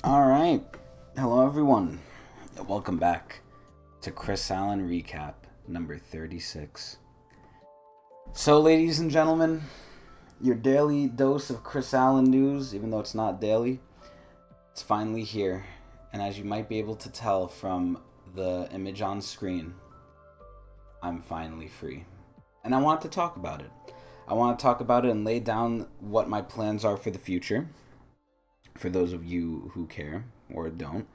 All right. Hello, everyone. Welcome back to Chris Allen Recap number 36. So, ladies and gentlemen, your daily dose of Chris Allen news, even though it's not daily, it's finally here. And as you might be able to tell from the image on screen, I'm finally free. And I want to talk about it. I want to talk about it and lay down what my plans are for the future, for those of you who care or don't,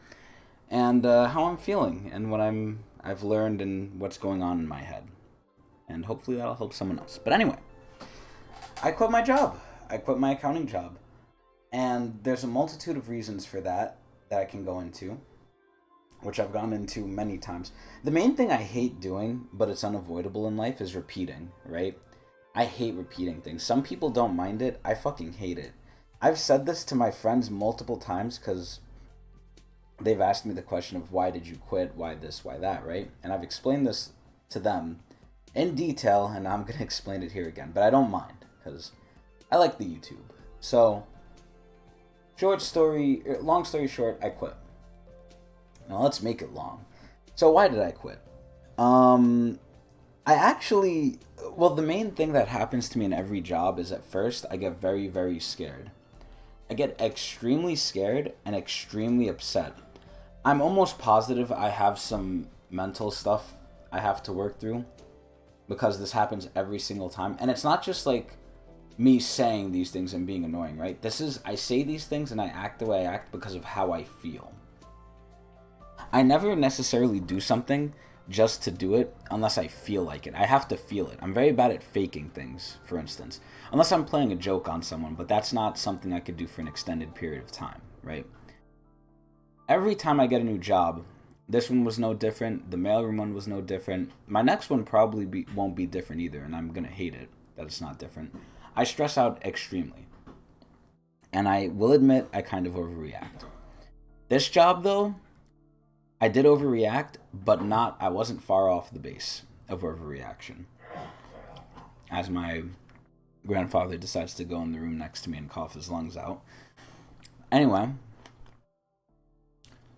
and how I'm feeling and what I've learned and what's going on in my head, and hopefully that'll help someone else. But anyway, I quit my job. I quit my accounting job, and there's a multitude of reasons for that I can go into, which I've gone into many times. The main thing I hate doing, but it's unavoidable in life, is repeating. Right? I hate repeating things. Some people don't mind it. I fucking hate it. I've said this to my friends multiple times because they've asked me the question of why did you quit, why this, why that, right? And I've explained this to them in detail, and I'm going to explain it here again. But I don't mind because I like the YouTube. So, long story short, I quit. Now let's make it long. So why did I quit? I actually, well, the main thing that happens to me in every job is at first I get very, very scared. I get extremely scared and extremely upset. I'm almost positive I have some mental stuff I have to work through because this happens every single time. And it's not just like me saying these things and being annoying, right? I say these things and I act the way I act because of how I feel. I never necessarily do something just to do it unless I feel like it. I have to feel it. I'm very bad at faking things, for instance. Unless I'm playing a joke on someone, but that's not something I could do for an extended period of time, right? Every time I get a new job, this one was no different. The mailroom one was no different. My next one probably won't be different either, and I'm going to hate it that it's not different. I stress out extremely. And I will admit I kind of overreact. This job, though, I did overreact, but I wasn't far off the base of overreaction. As my grandfather decides to go in the room next to me and cough his lungs out. Anyway,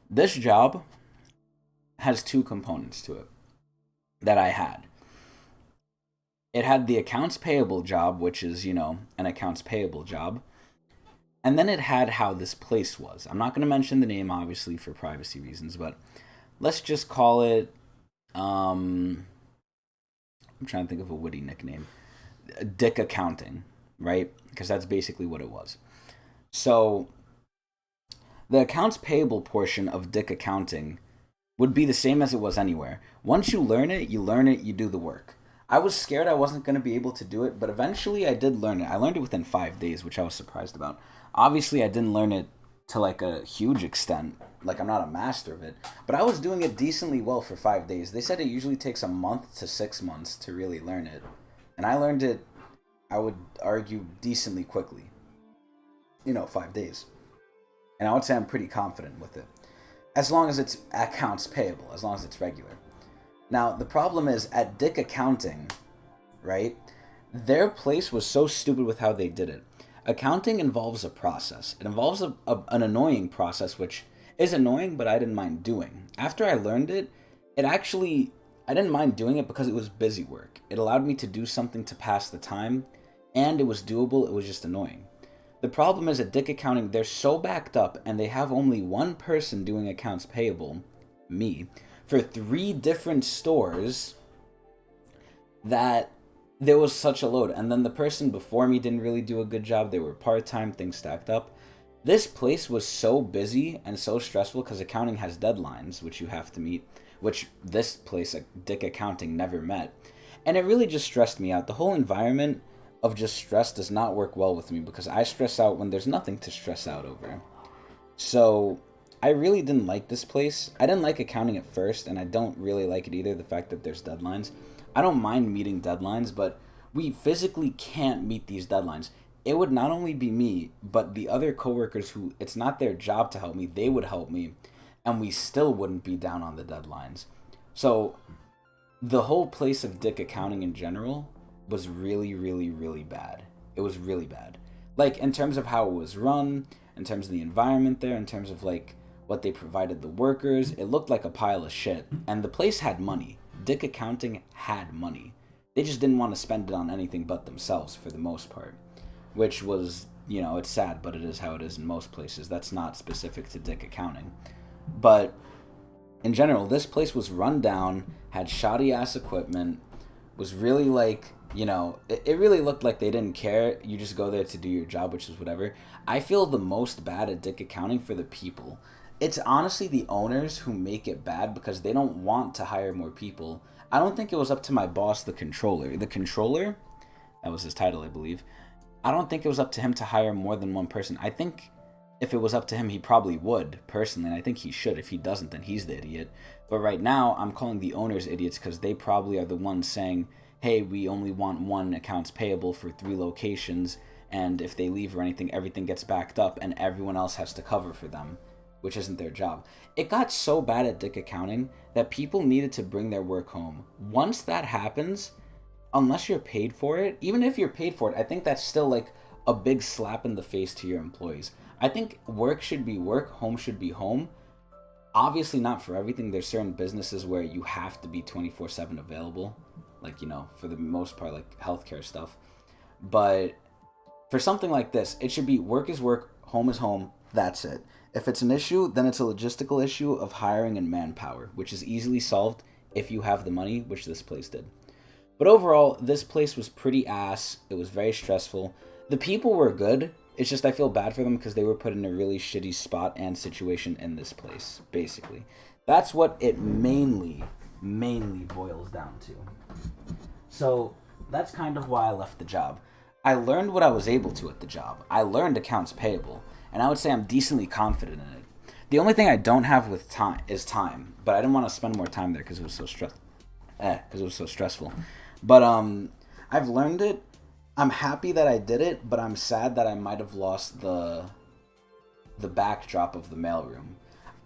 this job has two components to it that I had. It had the accounts payable job, which is, an accounts payable job. And then it had how this place was. I'm not going to mention the name, obviously, for privacy reasons, but let's just call it, I'm trying to think of a witty nickname. Dick Accounting, right? Because that's basically what it was. So, the accounts payable portion of Dick Accounting would be the same as it was anywhere. Once you learn it, you do the work. I was scared I wasn't going to be able to do it, but eventually I did learn it. I learned it within 5 days, which I was surprised about. Obviously, I didn't learn it to like a huge extent. Like, I'm not a master of it. But I was doing it decently well for 5 days. They said it usually takes a month to 6 months to really learn it. And I learned it, I would argue, decently quickly. 5 days. And I would say I'm pretty confident with it. As long as it's accounts payable, as long as it's regular. Now, the problem is, at Dick Accounting, right, their place was so stupid with how they did it. Accounting involves a process. It involves an annoying process, which is annoying, but I didn't mind doing. After I learned it, I didn't mind doing it because it was busy work. It allowed me to do something to pass the time, and it was doable, it was just annoying. The problem is at Dick Accounting, they're so backed up, and they have only one person doing accounts payable, me, for 3 different stores, that there was such a load. And then the person before me didn't really do a good job. They were part-time, things stacked up. This place was so busy and so stressful because accounting has deadlines, which you have to meet, which this place, Dick Accounting, never met. And it really just stressed me out. The whole environment of just stress does not work well with me because I stress out when there's nothing to stress out over. So I really didn't like this place. I didn't like accounting at first, and I don't really like it either, the fact that there's deadlines. I don't mind meeting deadlines, but we physically can't meet these deadlines. It would not only be me, but the other coworkers who it's not their job to help me, they would help me, and we still wouldn't be down on the deadlines. So the whole place of Dick Accounting in general was really, really, really bad. It was really bad. Like, in terms of how it was run, in terms of the environment there, in terms of like what they provided the workers. It looked like a pile of shit. And the place had money. Dick Accounting had money. They just didn't want to spend it on anything but themselves for the most part. Which was, you know, it's sad, but it is how it is in most places. That's not specific to Dick Accounting. But in general, this place was run down, had shoddy ass equipment, was really like, you know, it really looked like they didn't care. You just go there to do your job, which is whatever. I feel the most bad at Dick Accounting for the people. It's honestly the owners who make it bad because they don't want to hire more people. I don't think it was up to my boss, the controller. The controller, that was his title, I believe. I don't think it was up to him to hire more than one person. I think if it was up to him, he probably would, personally, and I think he should. If he doesn't, then he's the idiot. But right now, I'm calling the owners idiots because they probably are the ones saying, hey, we only want one accounts payable for 3 locations, and if they leave or anything, everything gets backed up, and everyone else has to cover for them, which isn't their job. It got so bad at Dick Accounting that people needed to bring their work home. Once that happens, unless you're paid for it, even if you're paid for it, I think that's still like a big slap in the face to your employees. I think work should be work, home should be home. Obviously not for everything. There's certain businesses where you have to be 24/7 available. Like, you know, for the most part, like healthcare stuff. But for something like this, it should be work is work, home is home, that's it. If it's an issue, then it's a logistical issue of hiring and manpower, which is easily solved if you have the money, which this place did. But overall, this place was pretty ass. It was very stressful. The people were good. It's just I feel bad for them because they were put in a really shitty spot and situation in this place, basically. That's what it mainly boils down to. So that's kind of why I left the job. I learned what I was able to at the job. I learned accounts payable, and I would say I'm decently confident in it. The only thing I don't have with time is time, but I didn't want to spend more time there because it was so stressful. But I've learned it. I'm happy that I did it, but I'm sad that I might have lost the backdrop of the mailroom.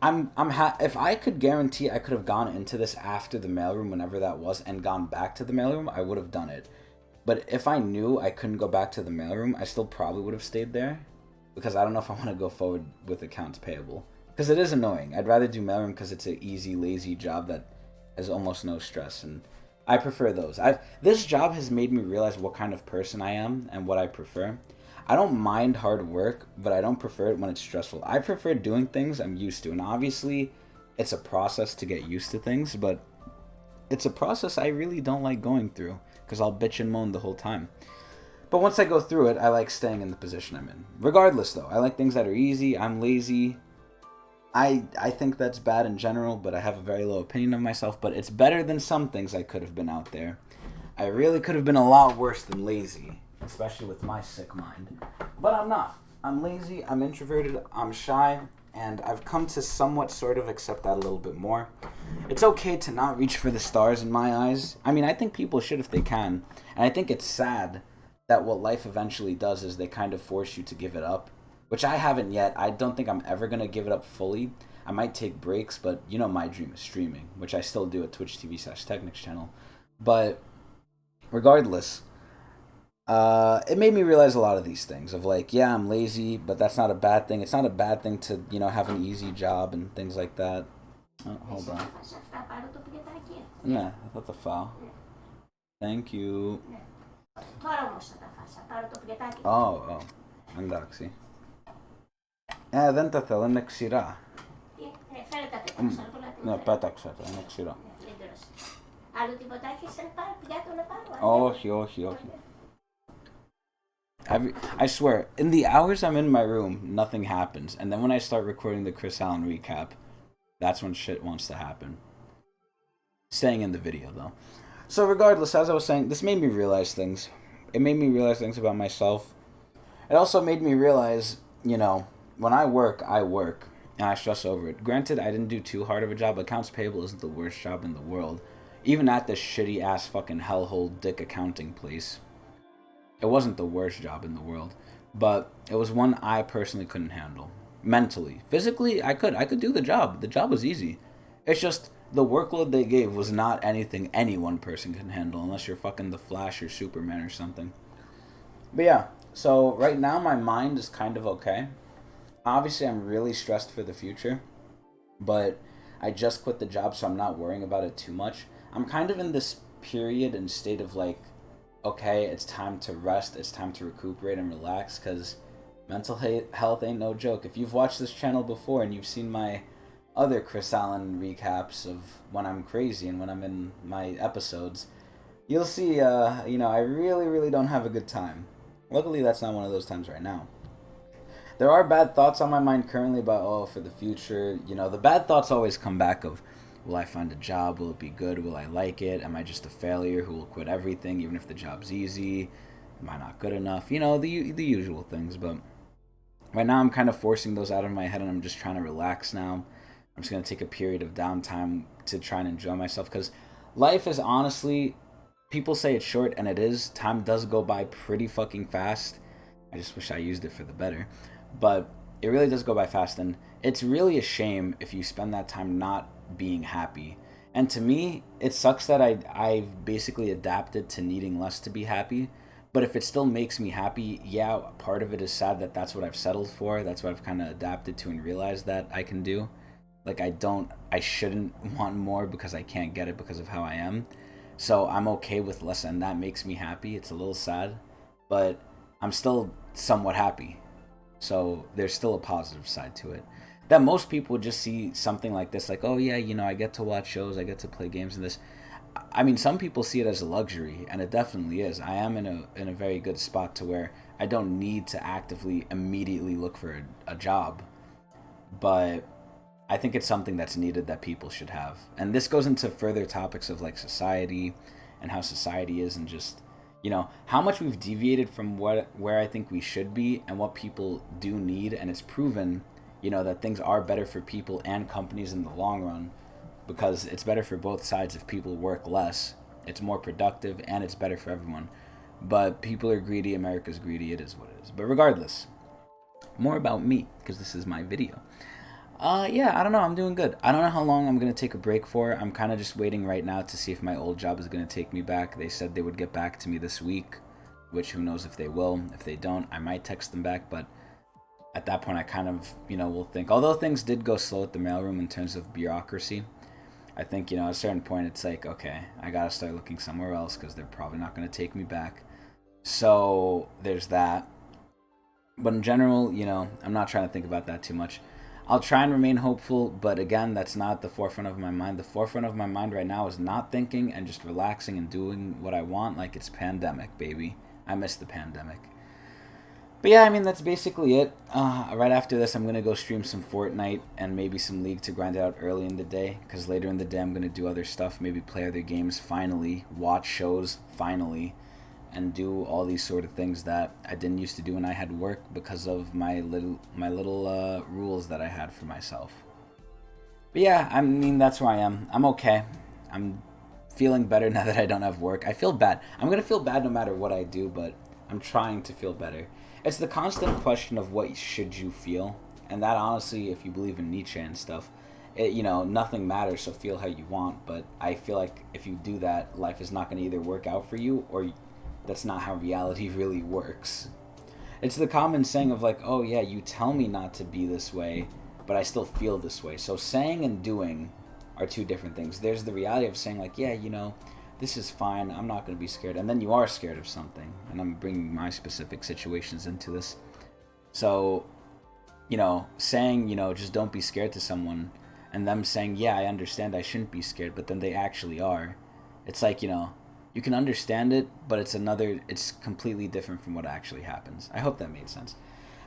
If I could guarantee I could have gone into this after the mailroom, whenever that was, and gone back to the mailroom, I would have done it. But if I knew I couldn't go back to the mailroom, I still probably would have stayed there, because I don't know if I want to go forward with accounts payable. Because it is annoying. I'd rather do mailroom because it's an easy, lazy job that has almost no stress, and I prefer those. This job has made me realize what kind of person I am and what I prefer. I don't mind hard work, but I don't prefer it when it's stressful. I prefer doing things I'm used to, and obviously it's a process to get used to things, but it's a process I really don't like going through because I'll bitch and moan the whole time. But once I go through it, I like staying in the position I'm in. Regardless, though, I like things that are easy. I'm lazy. I think that's bad in general, but I have a very low opinion of myself. But it's better than some things I could have been out there. I really could have been a lot worse than lazy, especially with my sick mind. But I'm not. I'm lazy, I'm introverted, I'm shy, and I've come to somewhat sort of accept that a little bit more. It's okay to not reach for the stars in my eyes. I mean, I think people should if they can. And I think it's sad that what life eventually does is they kind of force you to give it up. Which I haven't yet. I don't think I'm ever going to give it up fully. I might take breaks, but you know my dream is streaming, which I still do at Twitch TV/Tecnics channel. But regardless, it made me realize a lot of these things of like, yeah, I'm lazy, but that's not a bad thing. It's not a bad thing to, you know, have an easy job and things like that. Oh, hold on. Nah, that's a foul. Thank you. Oh, εντάξει. Δεν τα θέλω, είναι ξηρά. Ναι, πέταξα το, είναι ξηρά. Άλλο τίποτα έχεις πιάτο να πάρω? Όχι. I swear, in the hours I'm in my room, nothing happens. And then when I start recording the Chris Allen recap, that's when shit wants to happen. Staying in the video, though. So regardless, as I was saying, this made me realize things. It made me realize things about myself. It also made me realize, you know, when I work, and I stress over it. Granted, I didn't do too hard of a job. Accounts payable isn't the worst job in the world. Even at this shitty-ass fucking hellhole dick accounting place. It wasn't the worst job in the world. But it was one I personally couldn't handle. Mentally. Physically, I could do the job. The job was easy. It's just the workload they gave was not anything any one person can handle. Unless you're fucking the Flash or Superman or something. But yeah. So right now my mind is kind of okay. Obviously, I'm really stressed for the future, but I just quit the job, so I'm not worrying about it too much. I'm kind of in this period and state of like, okay, it's time to rest, it's time to recuperate and relax, because health ain't no joke. If you've watched this channel before and you've seen my other Chris Allen recaps of when I'm crazy and when I'm in my episodes, you'll see, I really, really don't have a good time. Luckily, that's not one of those times right now. There are bad thoughts on my mind currently about, oh, for the future. The bad thoughts always come back of, will I find a job? Will it be good? Will I like it? Am I just a failure who will quit everything even if the job's easy? Am I not good enough? The usual things. But right now I'm kind of forcing those out of my head and I'm just trying to relax now. I'm just going to take a period of downtime to try and enjoy myself because life is honestly, people say it's short and it is. Time does go by pretty fucking fast. I just wish I used it for the better. But it really does go by fast, and it's really a shame if you spend that time not being happy. And to me, it sucks that I've basically adapted to needing less to be happy. But if it still makes me happy, yeah, part of it is sad that that's what I've settled for. That's what I've kind of adapted to and realized that I can do. Like, I shouldn't want more because I can't get it because of how I am. So I'm okay with less, and that makes me happy. It's a little sad, but I'm still somewhat happy. So there's still a positive side to it. That most people would just see something like this, like, oh yeah, I get to watch shows, I get to play games and this. I mean, some people see it as a luxury, and it definitely is. I am in a very good spot to where I don't need to actively immediately look for a job, but I think it's something that's needed that people should have. And this goes into further topics of like society and how society is and just how much we've deviated from where I think we should be and what people do need, and it's proven that things are better for people and companies in the long run because it's better for both sides if people work less. It's more productive and it's better for everyone. But people are greedy, America's greedy, it is what it is. But regardless, more about me because this is my video. Yeah, I don't know. I'm doing good. I don't know how long I'm going to take a break for. I'm kind of just waiting right now to see if my old job is going to take me back. They said they would get back to me this week, which who knows if they will. If they don't, I might text them back, but at that point I kind of, will think. Although things did go slow at the mailroom in terms of bureaucracy, I think, at a certain point it's like, okay, I got to start looking somewhere else because they're probably not going to take me back. So there's that. But in general, I'm not trying to think about that too much. I'll try and remain hopeful, but again, that's not at the forefront of my mind. The forefront of my mind right now is not thinking and just relaxing and doing what I want like it's pandemic, baby. I miss the pandemic. But yeah, I mean, that's basically it. Right after this, I'm going to go stream some Fortnite and maybe some League to grind it out early in the day, because later in the day I'm going to do other stuff, maybe play other games, finally, watch shows, finally, and do all these sort of things that I didn't used to do when I had work because of my little rules that I had for myself. But yeah, I mean that's where I am. I'm okay. I'm feeling better now that I don't have work. I feel bad. I'm gonna feel bad no matter what I do, but I'm trying to feel better. It's the constant question of what should you feel, and that honestly, if you believe in Nietzsche and stuff, nothing matters, so feel how you want. But I feel like if you do that, life is not gonna either work out for you or that's not how reality really works. It's the common saying of like, oh yeah, you tell me not to be this way, but I still feel this way. So saying and doing are two different things. There's the reality of saying like, yeah, this is fine. I'm not going to be scared. And then you are scared of something. And I'm bringing my specific situations into this. So, saying, just don't be scared to someone and them saying, yeah, I understand I shouldn't be scared, but then they actually are. It's like, you can understand it, but it's completely different from what actually happens. I hope that made sense.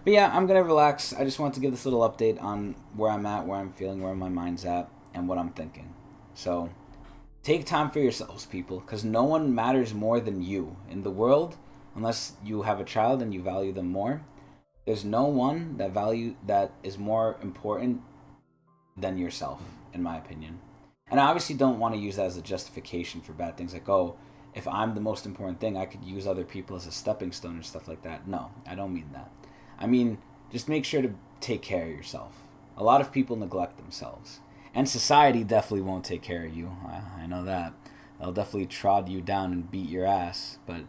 But yeah, I'm going to relax. I just want to give this little update on where I'm at, where I'm feeling, where my mind's at, and what I'm thinking. So take time for yourselves, people, because no one matters more than you. In the world, unless you have a child and you value them more, there's no one that is more important than yourself, in my opinion. And I obviously don't want to use that as a justification for bad things like, oh, if I'm the most important thing, I could use other people as a stepping stone or stuff like that. No, I don't mean that. I mean, just make sure to take care of yourself. A lot of people neglect themselves. And society definitely won't take care of you. I know that. They'll definitely trod you down and beat your ass. But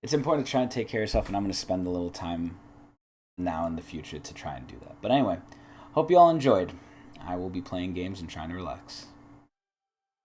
it's important to try and take care of yourself, and I'm going to spend a little time now in the future to try and do that. But anyway, hope you all enjoyed. I will be playing games and trying to relax.